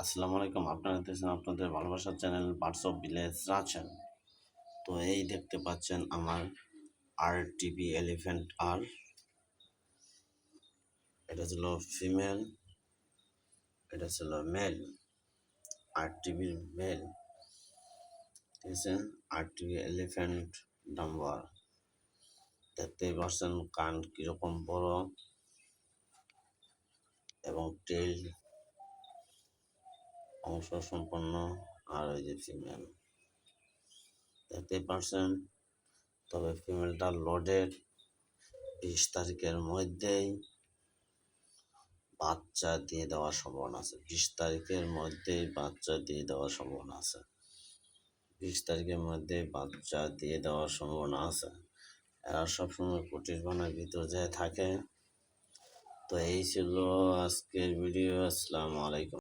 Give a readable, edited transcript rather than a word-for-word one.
আসসালামু আলাইকুম। আপনারা দেখছেন আপনাদের ভালোবাসার channel birds of village Rajshahi. তো এই দেখতে পাচ্ছেন আমার টিভি এলিফ্যান্ট আর এটা ছিল ফিমেল, এটা ছিল মেল। টিভির মেল, ঠিক আছে। টিভি এলিফ্যান্ট নাম্বার দেখতেই পাচ্ছেন, কান কিরকম বড় এবং টেল অংশ সম্পন্ন। আর ওই যে ফিমেল দেখতেই পাচ্ছেন। তবে ফিমেলটা লোডেড 20 তারিখের মধ্যেই বাচ্চা দিয়ে দেওয়ার সম্ভাবনা আছে। 20 তারিখের মধ্যেই বাচ্চা দিয়ে দেওয়ার সম্ভাবনা আছে। 20 তারিখের মধ্যে বাচ্চা দিয়ে দেওয়ার সম্ভাবনা আছে। এরা সবসময় কুটির বানার ভিতর যায় থাকে। তো এই ছিল আজকের ভিডিও। আসসালামু আলাইকুম।